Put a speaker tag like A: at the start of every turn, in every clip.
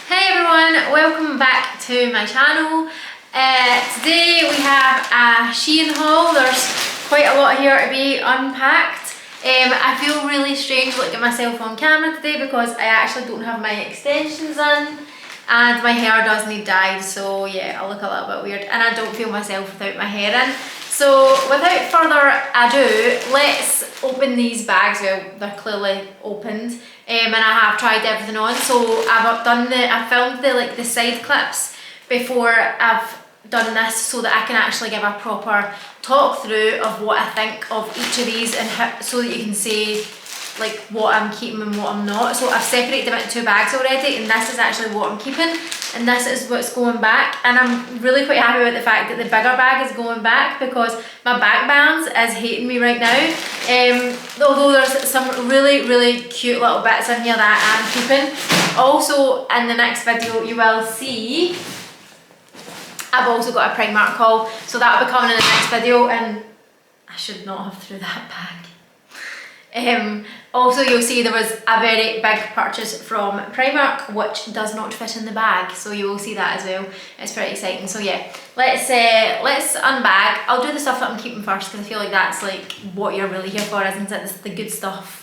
A: Hey everyone, welcome back to my channel. Today we have a Shein haul. There's quite a lot here to be unpacked. I feel really strange looking at myself on camera today because I actually don't have my extensions in and my hair does need dyed, so yeah, I look a little bit weird and I don't feel myself without my hair in. So without further ado, let's open these bags. Well, they're clearly opened. And I have tried everything on, so I filmed the side clips before I've done this so that I can actually give a proper talk through of what I think of each of these and so that you can see like what I'm keeping and what I'm not. So I've separated them into two bags already, and this is actually what I'm keeping and this is what's going back, and I'm really quite happy with the fact that the bigger bag is going back because my back balance is hating me right now. Although there's some really cute little bits in here that I'm keeping. Also in the next video you will see I've also got a Primark haul, so that'll be coming in the next video, and I should not have threw that bag. Also you'll see there was a very big purchase from Primark which does not fit in the bag, so you will see that as well. It's pretty exciting. So yeah, let's unbag. I'll do the stuff that I'm keeping first because I feel like that's like what you're really here for, isn't it? It's the good stuff.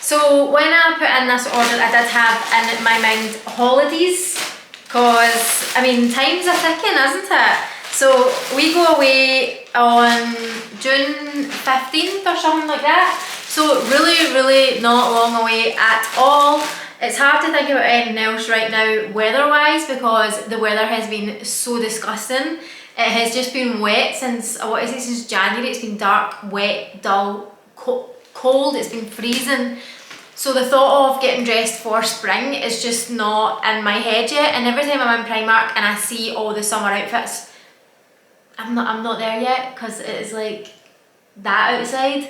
A: So when I put in this order I did have in my mind holidays, because I mean times are ticking, isn't it? So we go away on June 15th or something like that. So really not long away at all. It's hard to think about anything else right now weather-wise because the weather has been so disgusting. It has just been wet since, I want to say since January. It's been dark, wet, dull, cold, it's been freezing. So the thought of getting dressed for spring is just not in my head yet. And every time I'm in Primark and I see all the summer outfits, I'm not there yet because it is like that outside.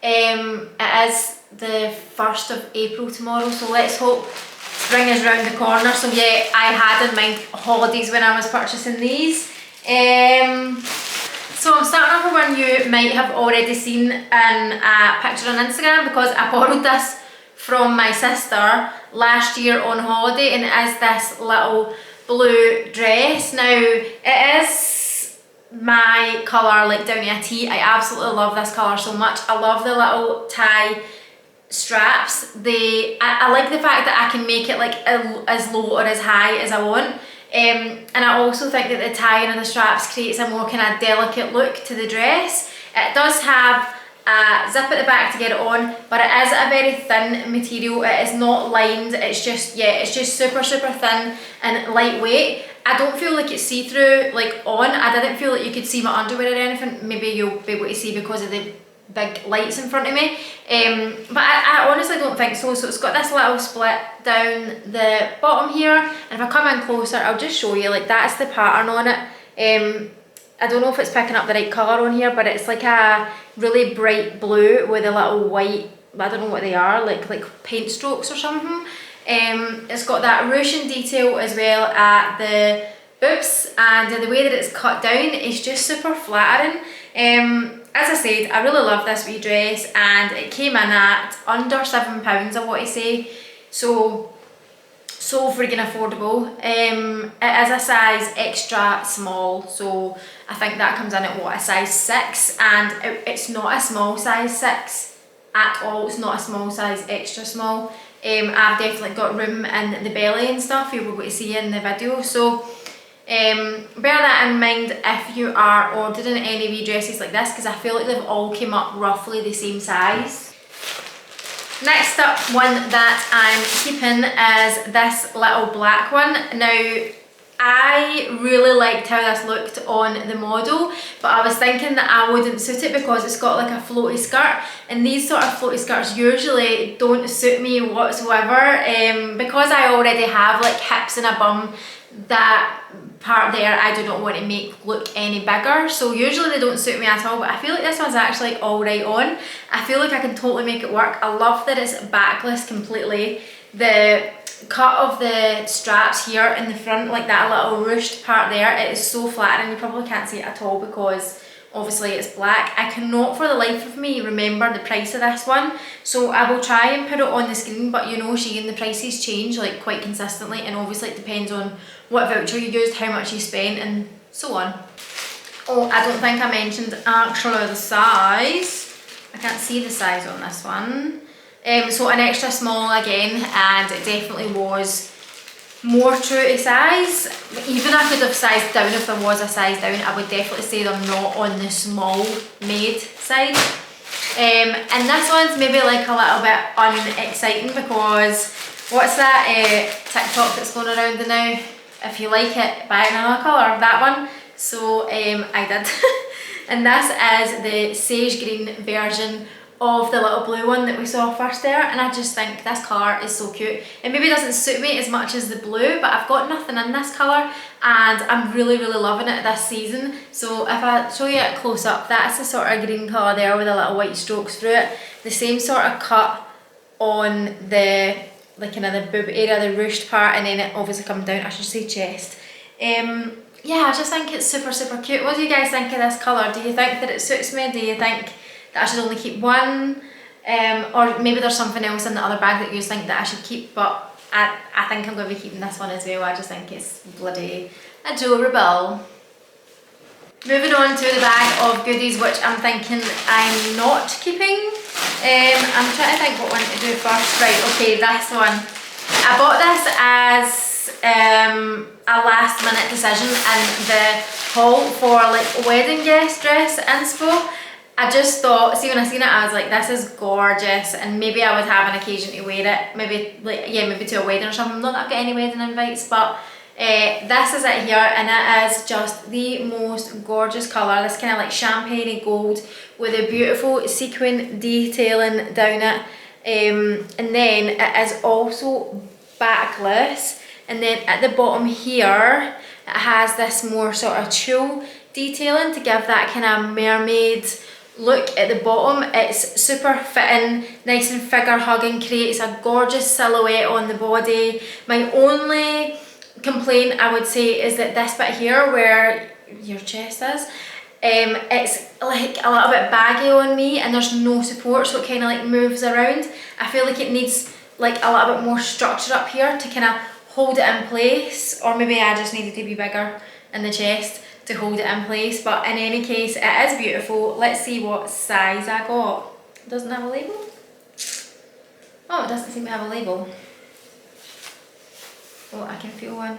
A: It is the 1st of April tomorrow, so let's hope spring is round the corner. So yeah, I had in mind holidays when I was purchasing these. So I'm starting off with one you might have already seen in a picture on Instagram because I borrowed this from my sister last year on holiday, and it is this little blue dress. Now it is my colour, like down to a T. I absolutely love this colour so much. I love the little tie straps. I like the fact that I can make it like as low or as high as I want. And I also think that the tying of the straps creates a more kind of delicate look to the dress. It does have a zip at the back to get it on, but it is a very thin material. It is not lined, it's just, yeah, it's just super thin and lightweight. I don't feel like it's see-through like on. I didn't feel like you could see my underwear or anything. Maybe you'll be able to see because of the big lights in front of me. But I honestly don't think so. So it's got this little split down the bottom here. And if I come in closer, I'll just show you, like that's the pattern on it. I don't know if it's picking up the right colour on here, but it's like a really bright blue with a little white, I don't know what they are, like paint strokes or something. It's got that ruching detail as well at the boobs, and the way that it's cut down is just super flattering. As I said, I really love this wee dress, and it came in at under £7, I want to say, so freaking affordable. It is a size extra small, so I think that comes in at what, a size 6, and it's not a small size 6 at all. It's not a small size extra small. I've definitely got room in the belly and stuff, you'll be able to see in the video. So bear that in mind if you are ordering any wee dresses like this, because I feel like they've all came up roughly the same size. Next up, one that I'm keeping is this little black one. Now I really liked how this looked on the model, but I was thinking that I wouldn't suit it because it's got like a floaty skirt, and these sort of floaty skirts usually don't suit me whatsoever. Because I already have like hips and a bum, that part there I do not want to make look any bigger, so usually they don't suit me at all, but I feel like this one's actually all right on. I feel like I can totally make it work. I love that it's backless completely. The cut of the straps here in the front, like that little ruched part there, it is so flattering. You probably can't see it at all because obviously it's black. I cannot for the life of me remember the price of this one, so I will try and put it on the screen, but you know Shein, the prices change like quite consistently, and obviously it depends on what voucher you used, how much you spent, and so on. Oh, I don't think I mentioned actually the size. I can't see the size on this one. So an extra small again, and it definitely was more true to size. Even I could have sized down if there was a size down. I would definitely say they're not on the small made side. And this one's maybe like a little bit unexciting because what's that TikTok that's going around now? If you like it, buy another colour, that one. So I did. And this is the sage green version of the little blue one that we saw first there, and I just think this colour is so cute. It maybe doesn't suit me as much as the blue, but I've got nothing in this colour and I'm really loving it this season. So if I show you it close up, that's the sort of green colour there with the little white strokes through it. The same sort of cut on the like kind of the boob area, the ruched part, and then it obviously comes down, I should say chest. Yeah, I just think it's super cute. What do you guys think of this colour? Do you think that it suits me? Do you think that I should only keep one? Or maybe there's something else in the other bag that you think that I should keep, but I think I'm going to be keeping this one as well. I just think it's bloody adorable. Moving on to the bag of goodies, which I'm thinking I'm not keeping. I'm trying to think what one to do first. Right, okay, this one. I bought this as a last minute decision in the haul for like wedding guest dress inspo. I just thought, see when I seen it, I was like, this is gorgeous, and maybe I would have an occasion to wear it, maybe like, yeah, maybe to a wedding or something. Not that I've got any wedding invites, but this is it here, and it is just the most gorgeous colour. This kind of like champagne gold with a beautiful sequin detailing down it, and then it is also backless, and then at the bottom here it has this more sort of tulle detailing to give that kind of mermaid look at the bottom. It's super fitting, nice and figure hugging, creates a gorgeous silhouette on the body. My only complaint I would say is that this bit here where your chest is, it's like a little bit baggy on me and there's no support, so it kind of like moves around. I feel like it needs like a little bit more structure up here to kind of hold it in place, or maybe I just needed to be bigger in the chest to hold it in place. But in any case, it is beautiful. Let's see what size I got. It doesn't have a label? Oh, it doesn't seem to have a label. Oh, I can feel one.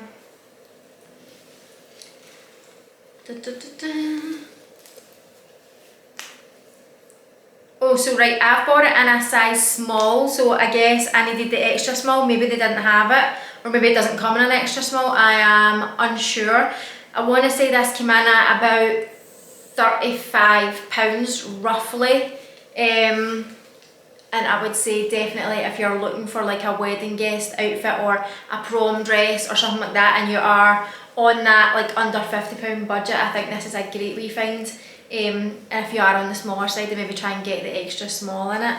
A: Oh, so right, I've bought it in a size small, so I guess I needed the extra small. Maybe they didn't have it, or maybe it doesn't come in an extra small. I am unsure. I want to say this came in at about £35 roughly, and I would say definitely if you're looking for like a wedding guest outfit or a prom dress or something like that, and you are on that like under £50 budget, I think this is a great wee find. And if you are on the smaller side, then maybe try and get the extra small in it.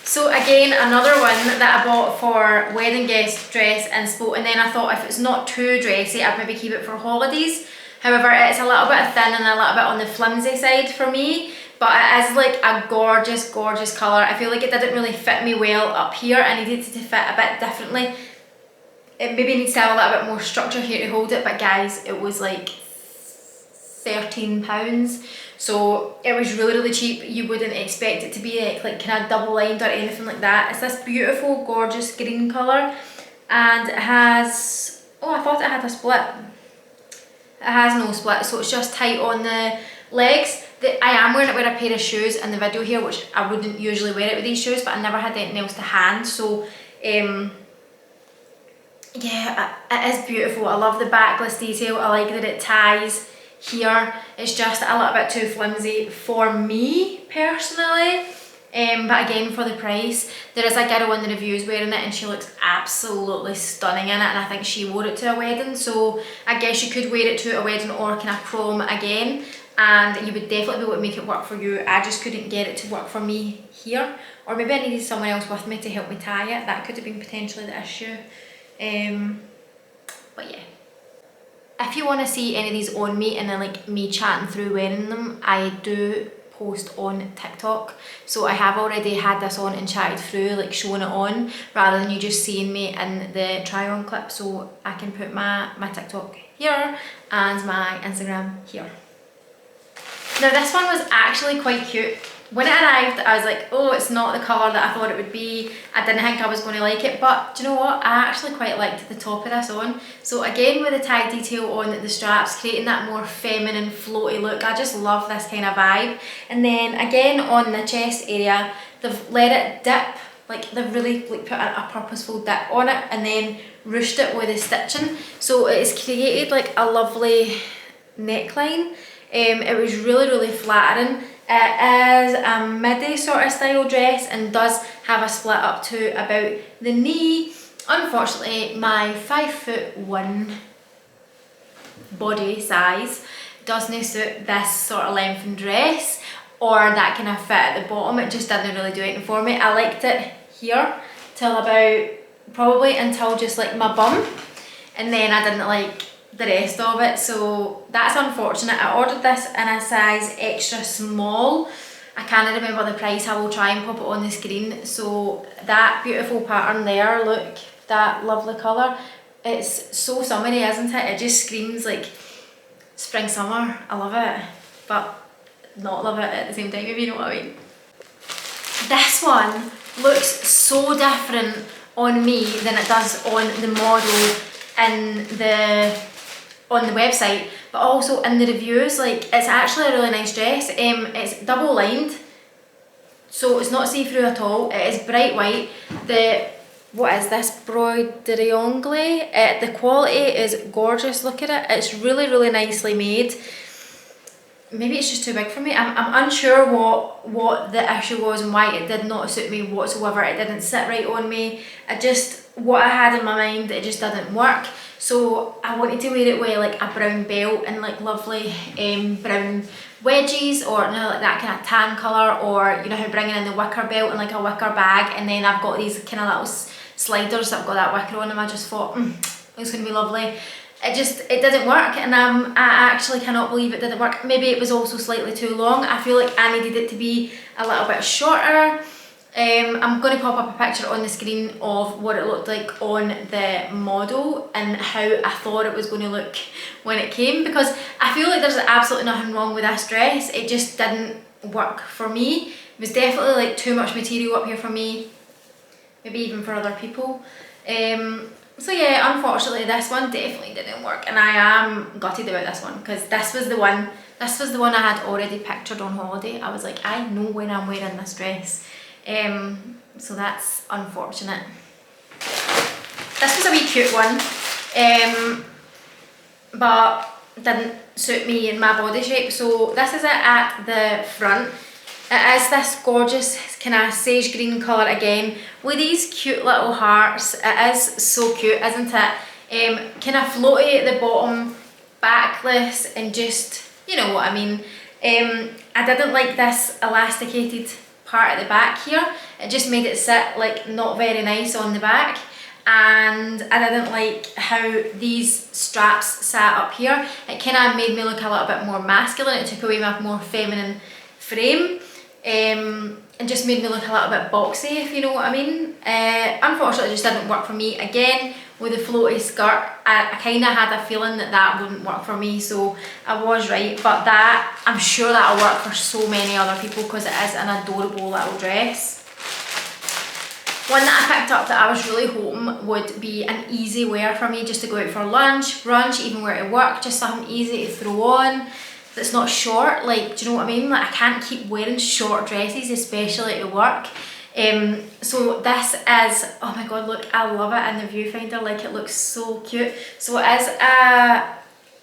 A: So again, another one that I bought for wedding guest dress inspo, and then I thought if it's not too dressy, I'd maybe keep it for holidays. However, it's a little bit thin and a little bit on the flimsy side for me, but it is like a gorgeous colour. I feel like it didn't really fit me well up here. I needed it to fit a bit differently. It maybe needs to have a little bit more structure here to hold it, but guys, it was like £13, so it was really cheap. You wouldn't expect it to be like kind of double lined or anything like that. It's this beautiful gorgeous green colour, and it has, oh, I thought it had a split. It has no split, so it's just tight on the legs. I am wearing it with a pair of shoes in the video here, which I wouldn't usually wear it with these shoes, but I never had anything else to hand, so yeah, it is beautiful. I love the backless detail. I like that it ties here. It's just a little bit too flimsy for me personally, but again, for the price, there is a girl in the reviews wearing it and she looks absolutely stunning in it, and I think she wore it to a wedding, so I guess you could wear it to a wedding or kind of prom again, and you would definitely be able to make it work for you. I just couldn't get it to work for me here, or maybe I needed someone else with me to help me tie it. That could have been potentially the issue, but yeah. if you want to see any of these on me and then like me chatting through wearing them, I do post on TikTok. So I have already had this on and chatted through, like showing it on, rather than you just seeing me in the try on clip. So I can put my TikTok here and my Instagram here. Now this one was actually quite cute. When it arrived, I was like, oh, it's not the colour that I thought it would be. I didn't think I was going to like it, but do you know what? I actually quite liked the top of this on. So again, with the tag detail on the straps, creating that more feminine, floaty look. I just love this kind of vibe. And then again, on the chest area, they've let it dip. Like they've really like put a purposeful dip on it and then ruched it with the stitching. So it's created like a lovely neckline. It was really, really flattering. It is a midi sort of style dress and does have a split up to about the knee. Unfortunately, my 5'1" body size doesn't suit this sort of lengthened dress or that kind of fit at the bottom. It just didn't really do anything for me. I liked it here till about probably until just like my bum, and then I didn't like the rest of it, so that's unfortunate. I ordered this in a size extra small. I can't remember the price. I will try and pop it on the screen. So that beautiful pattern there, look, that lovely colour, it's so summery, isn't it? It just screams like spring, summer. I love it, but not love it at the same time, if you know what I mean. This one looks so different on me than it does on the model on the website, but also in the reviews. Like, it's actually a really nice dress. It's double lined, so it's not see-through at all. It is bright white. What is this, broderie anglais? The quality is gorgeous. Look at it. It's really, really nicely made. Maybe it's just too big for me. I'm unsure what the issue was and why it did not suit me whatsoever. It didn't sit right on me. What I had in my mind, it just didn't work. So I wanted to wear it with like a brown belt and like lovely brown wedgies, or like that kind of tan colour, or you know how bringing in the wicker belt and like a wicker bag, and then I've got these kind of little sliders that have got that wicker on them. I just thought it's going to be lovely. It didn't work, and I actually cannot believe it didn't work. Maybe it was also slightly too long. I feel like I needed it to be a little bit shorter. I'm going to pop up a picture on the screen of what it looked like on the model and how I thought it was going to look when it came, because I feel like there's absolutely nothing wrong with this dress. It just didn't work for me. It was definitely like too much material up here for me, maybe even for other people. So yeah, unfortunately this one definitely didn't work, and I am gutted about this one, because this was the one I had already pictured on holiday. I was like, I know when I'm wearing this dress. So that's unfortunate. This was a wee cute one, but didn't suit me in my body shape. So this is it at the front. It is this gorgeous kind of sage green colour again with these cute little hearts. It is so cute, isn't it? Kind of floaty at the bottom, backless, and just, you know what I mean. I didn't like this elasticated part at the back here. It just made it sit like not very nice on the back, and I didn't like how these straps sat up here. It kind of made me look a little bit more masculine. It took away my more feminine frame, and just made me look a little bit boxy, if you know what I mean. Unfortunately, it just didn't work for me. Again, with the floaty skirt, I kind of had a feeling that wouldn't work for me, so I was right. But that, I'm sure that'll work for so many other people, because it is an adorable little dress. One that I picked up that I was really hoping would be an easy wear for me, just to go out for lunch, brunch, even wear to work, just something easy to throw on that's not short. Like, do you know what I mean? Like, I can't keep wearing short dresses, especially to work. So this is, oh my god, look, I love it in the viewfinder. Like, it looks so cute. So it is a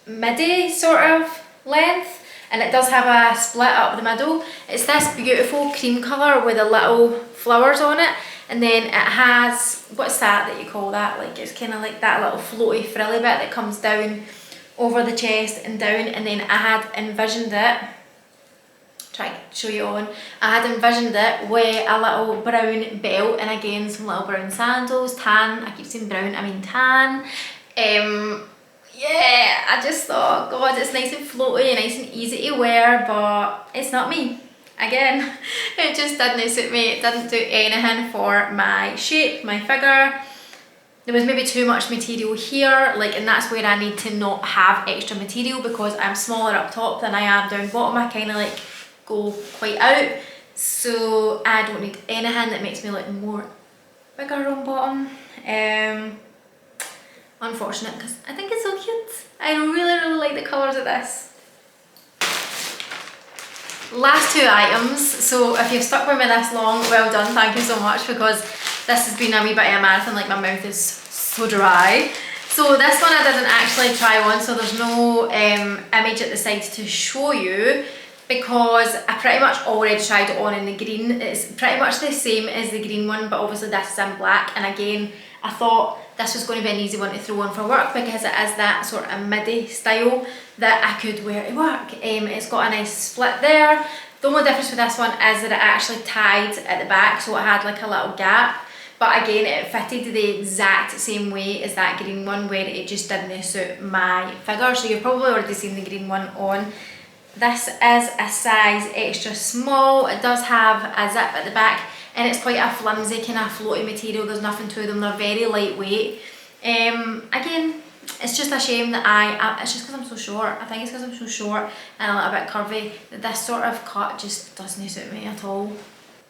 A: midi sort of length, and it does have a split up the middle. It's this beautiful cream colour with the little flowers on it, and then it has, what's that you call that? Like, it's kind of like that little floaty frilly bit that comes down over the chest and down, and then I had envisioned it, try to show you on, I had envisioned it with a little brown belt, and again some little brown sandals, tan, I keep saying brown, I mean tan. yeah, I just thought, God, it's nice and floaty, nice and easy to wear, but it's not me. Again, it just didn't suit me. It didn't do anything for my shape, my figure. There was maybe too much material here, like, and that's where I need to not have extra material because I'm smaller up top than I am down bottom. I kind of like go quite out, so I don't need anything that makes me look more bigger on bottom. Unfortunate, because I think it's so cute. I really like the colours of this. Last two items, so if you've stuck with me this long, well done, thank you so much, because this has been a wee bit of a marathon, like my mouth is so dry. So this one I didn't actually try on, so there's no image at the side to show you, because I pretty much already tried it on in the green. It's pretty much the same as the green one, but obviously this is in black, and again, I thought this was going to be an easy one to throw on for work because it is that sort of midi style that I could wear to work. It's got a nice split there. The only difference with this one is that it actually tied at the back, so it had like a little gap. But again, it fitted the exact same way as that green one, where it just didn't suit my figure. So you've probably already seen the green one on. This is a size extra small. It does have a zip at the back, and it's quite a flimsy kind of floaty material. There's nothing to them, they're very lightweight. Again, it's just a shame that it's just because I'm so short. I think it's because I'm so short and a little bit curvy that this sort of cut just doesn't suit me at all.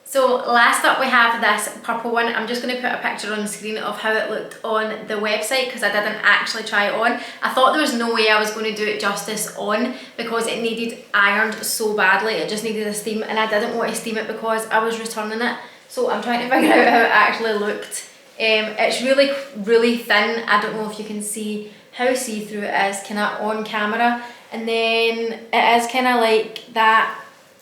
A: So last up we have this purple one. I'm just going to put a picture on the screen of how it looked on the website because I didn't actually try it on. I thought there was no way I was going to do it justice on because it needed ironed so badly. It just needed a steam, and I didn't want to steam it because I was returning it. So I'm trying to figure out how it actually looked. It's really thin. I don't know if you can see how see-through it is kind of on camera, and then it is kind of like that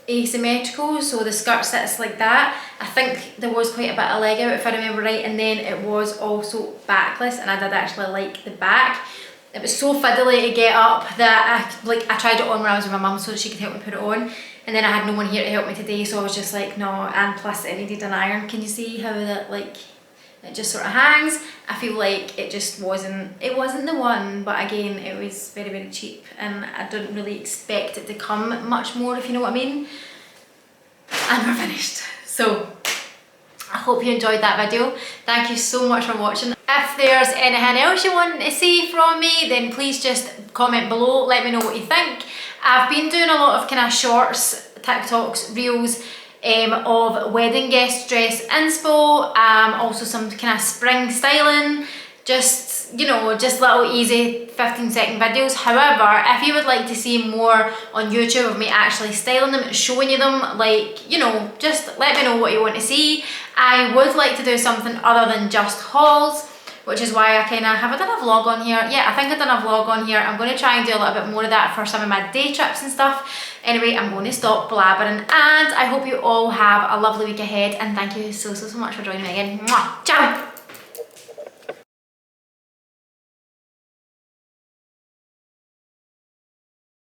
A: asymmetrical, so the skirt sits like that. I think there was quite a bit of leg out if I remember right, and then it was also backless, and I did actually like the back. It was so fiddly to get up that I tried it on when I was with my mum so that she could help me put it on, and then I had no one here to help me today, so I was just like, no, and plus it needed an iron. Can you see how that, like, it just sort of hangs? I feel like it just wasn't the one, but again, it was very cheap, and I didn't really expect it to come much more, if you know what I mean. And we're finished. So I hope you enjoyed that video. Thank you so much for watching. If there's anything else you want to see from me, then please just comment below, let me know what you think. I've been doing a lot of kind of shorts, TikToks, reels, of wedding guest dress inspo, also some kind of spring styling, just, you know, just little easy 15-second videos. However, if you would like to see more on YouTube of me actually styling them, showing you them, like, you know, just let me know what you want to see. I would like to do something other than just hauls, which is why I kind of, have I done a vlog on here? Yeah, I think I've done a vlog on here. I'm going to try and do a little bit more of that for some of my day trips and stuff. Anyway, I'm going to stop blabbering, and I hope you all have a lovely week ahead, and thank you so much for joining me again. Mwah! Ciao!